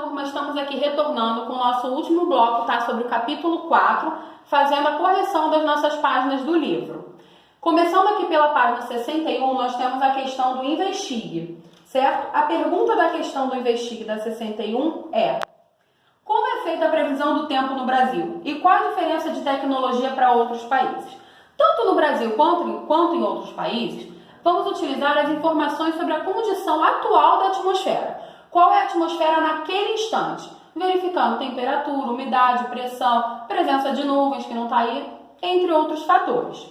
turma, estamos aqui retornando com o nosso último bloco, tá? Sobre o capítulo 4, fazendo a correção das nossas páginas do livro. Começando aqui pela página 61, nós temos a questão do investigue, certo? A pergunta da questão do investigue da 61 é: como é feita a previsão do tempo no Brasil? E qual a diferença de tecnologia para outros países? Tanto no Brasil quanto em outros países, vamos utilizar as informações sobre a condição atual da atmosfera. Qual é a atmosfera naquele instante? Verificando temperatura, umidade, pressão, presença de nuvens que não está aí, entre outros fatores.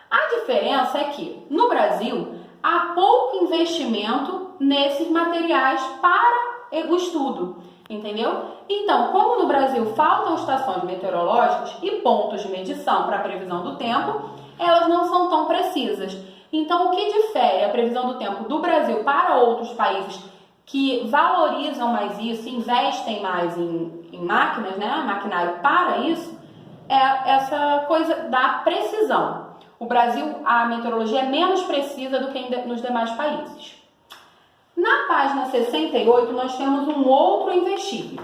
A diferença é que, no Brasil, há pouco investimento nesses materiais para o estudo, entendeu? Então, como no Brasil faltam estações meteorológicas e pontos de medição para a previsão do tempo, elas não são tão precisas. Então, o que difere a previsão do tempo do Brasil para outros países que valorizam mais isso, investem mais em máquinas, né, maquinário para isso, é essa coisa da precisão. O Brasil, a meteorologia é menos precisa do que nos demais países. Na página 68, nós temos um outro investigue.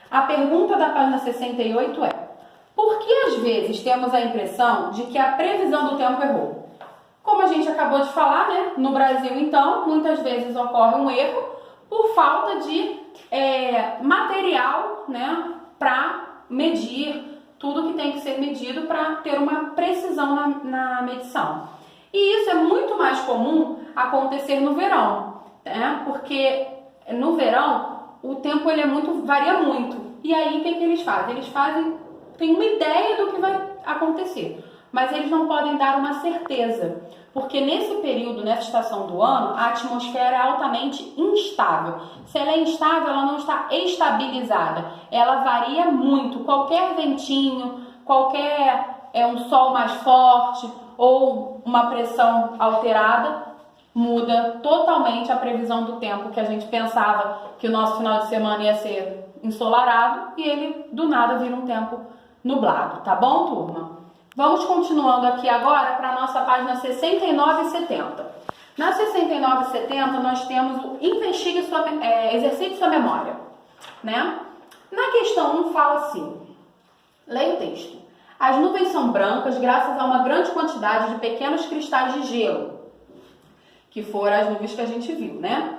A pergunta da página 68 é: por que às vezes temos a impressão de que a previsão do tempo errou? Como a gente acabou de falar, né, no Brasil, então, muitas vezes ocorre um erro por falta de material, né, para medir tudo que tem que ser medido para ter uma precisão na medição. E isso é muito mais comum acontecer no verão, né? Porque no verão o tempo varia muito. E aí o que eles fazem? Eles têm uma ideia do que vai acontecer, mas eles não podem dar uma certeza, porque nesse período, nessa estação do ano, a atmosfera é altamente instável. Se ela é instável, ela não está estabilizada, ela varia muito. Qualquer ventinho, um sol mais forte ou uma pressão alterada muda totalmente a previsão do tempo, que a gente pensava que o nosso final de semana ia ser ensolarado e ele do nada vira um tempo nublado, tá bom, turma? Vamos continuando aqui agora para a nossa página 69 e 70. Na 69 e 70 nós temos o exercite sua memória, né? Na questão 1 fala assim, leia o texto. As nuvens são brancas graças a uma grande quantidade de pequenos cristais de gelo, que foram as nuvens que a gente viu, né?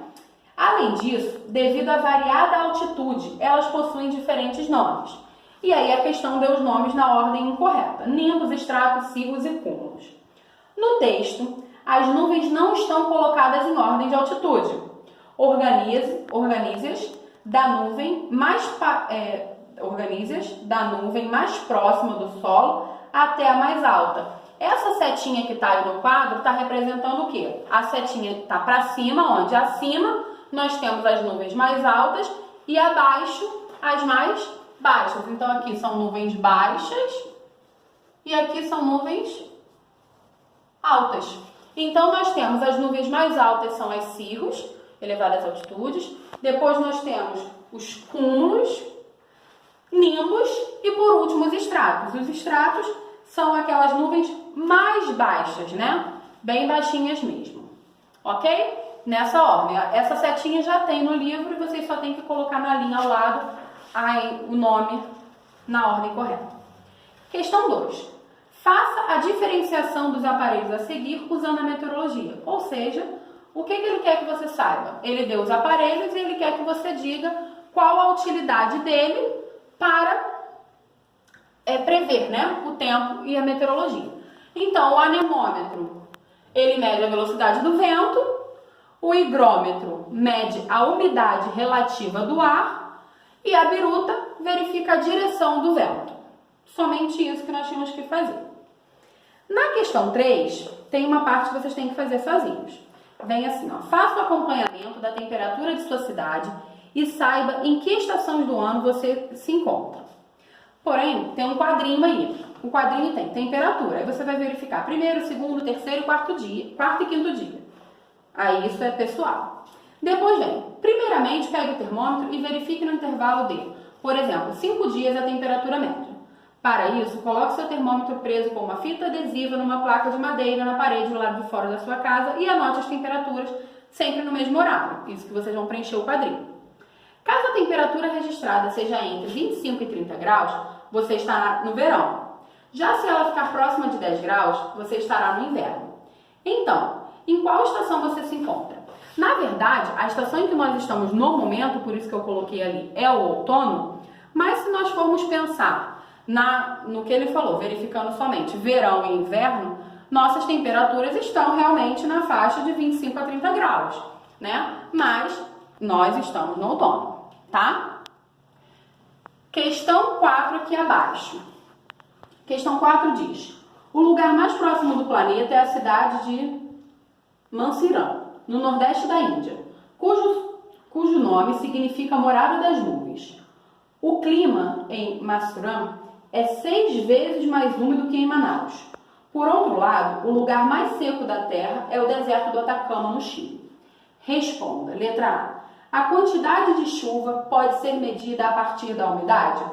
Além disso, devido à variada altitude, elas possuem diferentes nomes. E aí a questão deu os nomes na ordem incorreta: nimbos, estratos, cirros e cúmulos. No texto, as nuvens não estão colocadas em ordem de altitude. Organize-as da nuvem mais próxima do solo até a mais alta. Essa setinha que está aí no quadro está representando o quê? A setinha está para cima, onde acima nós temos as nuvens mais altas e abaixo as mais baixas. Então aqui são nuvens baixas e aqui são nuvens altas. Então nós temos as nuvens mais altas, são as cirros, elevadas altitudes. Depois nós temos os cúmulos, nimbos e por último os estratos. Os estratos são aquelas nuvens mais baixas, né? Bem baixinhas mesmo. Ok? Nessa ordem. Essa setinha já tem no livro e vocês só tem que colocar na linha ao lado o nome na ordem correta. Questão 2. Faça a diferenciação dos aparelhos a seguir usando a meteorologia. Ou seja, o que ele quer que você saiba? Ele deu os aparelhos e ele quer que você diga qual a utilidade dele para prever, né, o tempo e a meteorologia. Então, o anemômetro, ele mede a velocidade do vento, o higrômetro mede a umidade relativa do ar e a biruta verifica a direção do vento. Somente isso que nós tínhamos que fazer. Na questão 3, tem uma parte que vocês têm que fazer sozinhos. Vem assim, ó: faça o acompanhamento da temperatura de sua cidade e saiba em que estações do ano você se encontra. Porém, tem um quadrinho aí. O quadrinho tem temperatura. Aí você vai verificar primeiro, segundo, terceiro e quarto e quinto dia. Aí isso é pessoal. Depois vem, primeiramente, pegue o termômetro e verifique no intervalo de, por exemplo, 5 dias a temperatura média. Para isso, coloque seu termômetro preso com uma fita adesiva numa placa de madeira na parede do lado de fora da sua casa e anote as temperaturas sempre no mesmo horário. Isso que vocês vão preencher o quadrinho. Caso a temperatura registrada seja entre 25 e 30 graus, você estará no verão. Já se ela ficar próxima de 10 graus, você estará no inverno. Então, em qual estação você se encontra? Na verdade, a estação em que nós estamos no momento, por isso que eu coloquei ali, é o outono, mas se nós formos pensar no que ele falou, verificando somente verão e inverno, nossas temperaturas estão realmente na faixa de 25 a 30 graus, né? Mas nós estamos no outono, tá? Questão 4 aqui abaixo. Questão 4 diz: o lugar mais próximo do planeta é a cidade de Mansirão, no nordeste da Índia, cujo nome significa morada das nuvens. O clima em Mansirão é 6 vezes mais úmido que em Manaus. Por outro lado, o lugar mais seco da Terra é o deserto do Atacama, no Chile. Responda. Letra A. A quantidade de chuva pode ser medida a partir da umidade?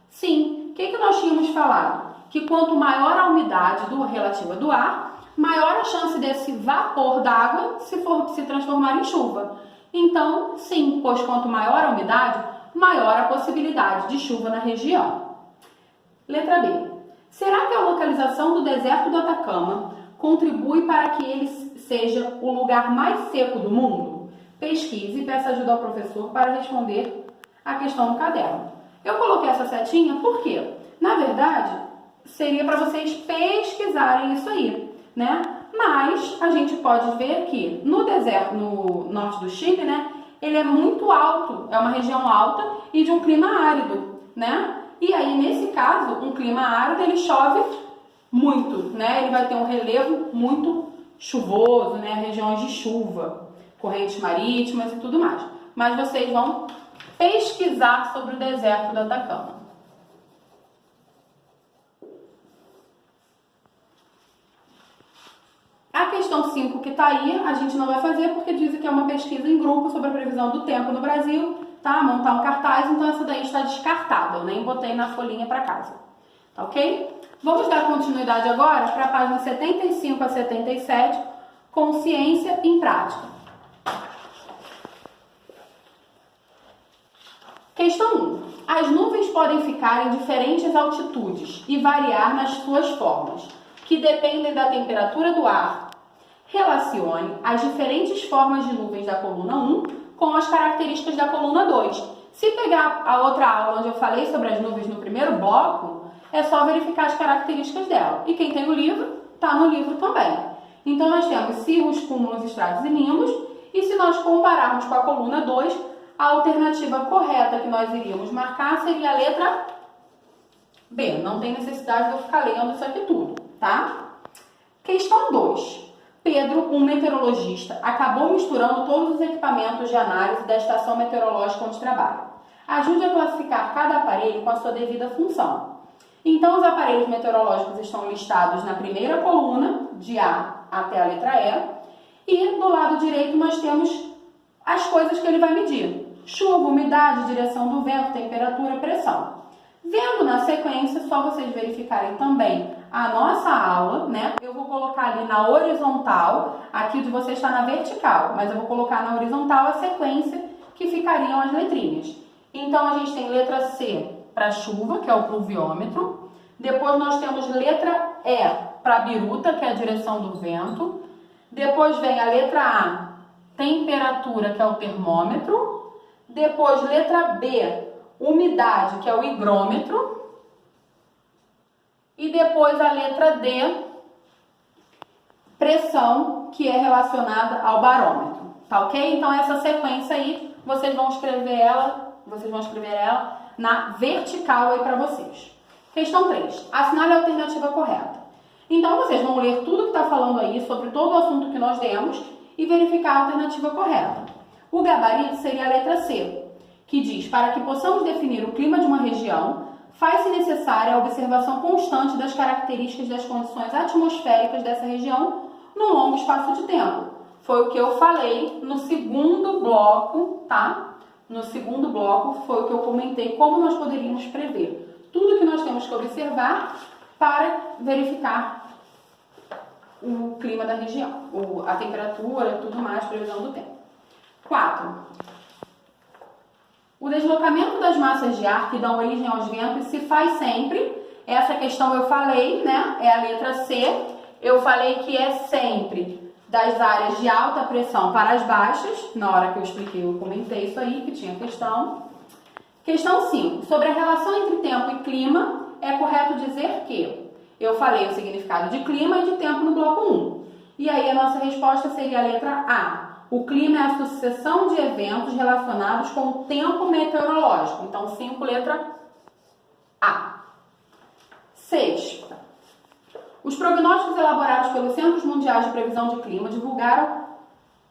Sim. O que nós tínhamos falado? Que quanto maior a umidade relativa do ar, maior a chance desse vapor d'água se transformar em chuva. Então, sim, pois quanto maior a umidade, maior a possibilidade de chuva na região. Letra B. Será que a localização do deserto do Atacama contribui para que ele seja o lugar mais seco do mundo? Pesquise e peça ajuda ao professor para responder a questão no caderno. Eu coloquei essa setinha porque, na verdade, seria para vocês pesquisarem isso aí, né? Mas a gente pode ver que no deserto, no norte do Chile, né, ele é muito alto, é uma região alta e de um clima árido, né? E aí, nesse caso, um clima árido, ele chove muito, né? Ele vai ter um relevo muito chuvoso, né? Regiões de chuva, correntes marítimas e tudo mais. Mas vocês vão pesquisar sobre o deserto do Atacama. A questão 5 que está aí, a gente não vai fazer porque diz que é uma pesquisa em grupo sobre a previsão do tempo no Brasil, tá? Montar um cartaz, então essa daí está descartada, eu nem botei na folhinha para casa, tá ok? Vamos dar continuidade agora para a página 75 a 77, com ciência em prática. Questão 1. As nuvens podem ficar em diferentes altitudes e variar nas suas formas, que dependem da temperatura do ar. Relacione as diferentes formas de nuvens da coluna 1 com as características da coluna 2. Se pegar a outra aula onde eu falei sobre as nuvens no primeiro bloco, é só verificar as características dela. E quem tem o livro, está no livro também. Então, nós temos cirros, cúmulos, estratos e nimbos. E se nós compararmos com a coluna 2, a alternativa correta que nós iríamos marcar seria a letra B. Não tem necessidade de eu ficar lendo isso aqui tudo, tá? Questão 2. Pedro, um meteorologista, acabou misturando todos os equipamentos de análise da estação meteorológica onde trabalha. Ajude a classificar cada aparelho com a sua devida função. Então, os aparelhos meteorológicos estão listados na primeira coluna, de A até a letra E, e do lado direito nós temos as coisas que ele vai medir: chuva, umidade, direção do vento, temperatura, pressão. Vendo na sequência, só vocês verificarem também a nossa aula, né? Eu vou colocar ali na horizontal, aqui de vocês está na vertical, mas eu vou colocar na horizontal a sequência que ficariam as letrinhas. Então, a gente tem letra C para chuva, que é o pluviômetro. Depois nós temos letra E para biruta, que é a direção do vento. Depois vem a letra A, temperatura, que é o termômetro. Depois, letra B, umidade, que é o higrômetro. E depois a letra D, pressão, que é relacionada ao barômetro. Tá ok? Então, essa sequência aí, vocês vão escrever ela na vertical aí para vocês. Questão 3. Assinale a alternativa correta. Então, vocês vão ler tudo que está falando aí sobre todo o assunto que nós demos e verificar a alternativa correta. O gabarito seria a letra C, que diz: para que possamos definir o clima de uma região, faz-se necessária a observação constante das características das condições atmosféricas dessa região num longo espaço de tempo. Foi o que eu falei no segundo bloco, tá? No segundo bloco foi o que eu comentei como nós poderíamos prever tudo que nós temos que observar para verificar o clima da região, a temperatura, tudo mais, previsão do tempo. 4. O deslocamento das massas de ar que dão origem aos ventos se faz sempre. Essa questão eu falei, né? É a letra C. Eu falei que é sempre das áreas de alta pressão para as baixas. Na hora que eu expliquei, eu comentei isso aí, que tinha questão. Questão 5. Sobre a relação entre tempo e clima, é correto dizer que eu falei o significado de clima e de tempo no bloco 1. E aí a nossa resposta seria a letra A. O clima é a sucessão de eventos relacionados com o tempo meteorológico. Então, 5, letra A. 6. Os prognósticos elaborados pelos Centros Mundiais de Previsão de Clima divulgaram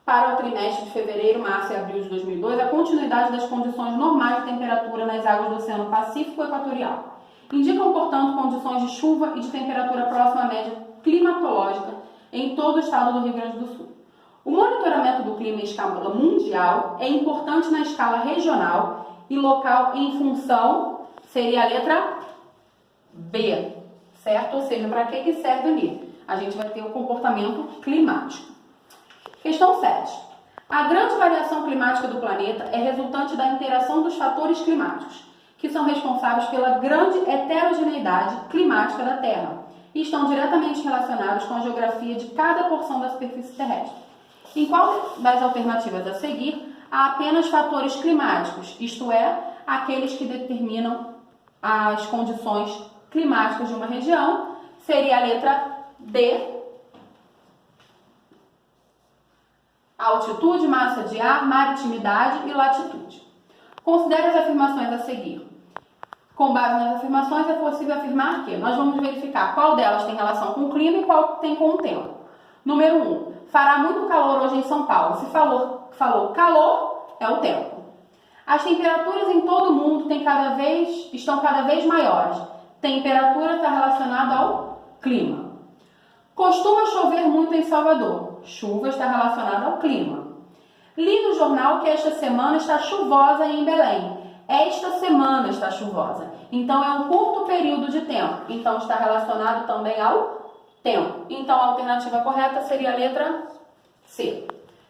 para o trimestre de fevereiro, março e abril de 2002 a continuidade das condições normais de temperatura nas águas do Oceano Pacífico Equatorial. Indicam, portanto, condições de chuva e de temperatura próxima à média climatológica em todo o estado do Rio Grande do Sul. O monitoramento do clima em escala mundial é importante na escala regional e local em função, seria a letra B, certo? Ou seja, para que serve ali? A gente vai ter o comportamento climático. Questão 7. A grande variação climática do planeta é resultante da interação dos fatores climáticos, que são responsáveis pela grande heterogeneidade climática da Terra e estão diretamente relacionados com a geografia de cada porção da superfície terrestre. Em qual das alternativas a seguir há apenas fatores climáticos, isto é, aqueles que determinam as condições climáticas de uma região? Seria a letra D. Altitude, massa de ar, maritimidade e latitude. Considere as afirmações a seguir. Com base nas afirmações, é possível afirmar que nós vamos verificar qual delas tem relação com o clima e qual tem com o tempo. Número 1. Fará muito calor hoje em São Paulo. Se falou calor, é o tempo. As temperaturas em todo o mundo estão cada vez maiores. Temperatura está relacionada ao clima. Costuma chover muito em Salvador. Chuva está relacionada ao clima. Li no jornal que esta semana está chuvosa em Belém. Esta semana está chuvosa. Então, é um curto período de tempo. Então, está relacionado também ao tempo. Então, a alternativa correta seria a letra C.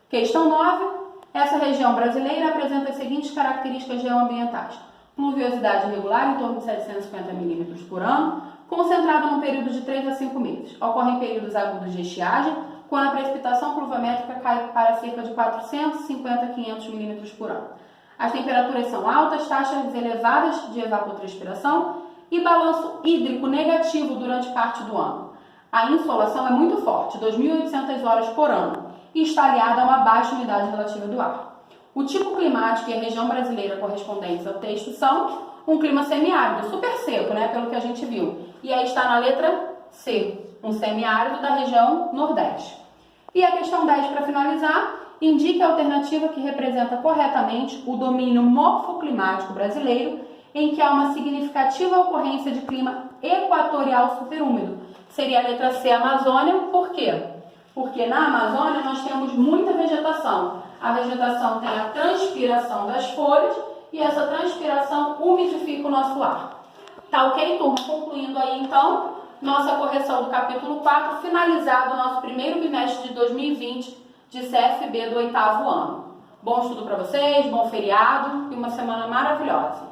Questão 9. Essa região brasileira apresenta as seguintes características geoambientais. Pluviosidade irregular, em torno de 750 milímetros por ano, concentrada num período de 3 a 5 meses. Ocorrem períodos agudos de estiagem, quando a precipitação pluviométrica cai para cerca de 450 a 500 milímetros por ano. As temperaturas são altas, taxas elevadas de evapotranspiração e balanço hídrico negativo durante parte do ano. A insolação é muito forte, 2.800 horas por ano, e está aliada a uma baixa umidade relativa do ar. O tipo climático e a região brasileira correspondentes ao texto são um clima semiárido, super seco, né, pelo que a gente viu. E aí está na letra C, um semiárido da região Nordeste. E a questão 10, para finalizar, indique a alternativa que representa corretamente o domínio morfoclimático brasileiro, em que há uma significativa ocorrência de clima equatorial superúmido. Seria a letra C, Amazônia. Por quê? Porque na Amazônia nós temos muita vegetação. A vegetação tem a transpiração das folhas e essa transpiração umidifica o nosso ar. Tá ok, turma? Concluindo aí, então, nossa correção do capítulo 4, finalizado o nosso primeiro bimestre de 2020 de CFB do 8º ano. Bom estudo para vocês, bom feriado e uma semana maravilhosa.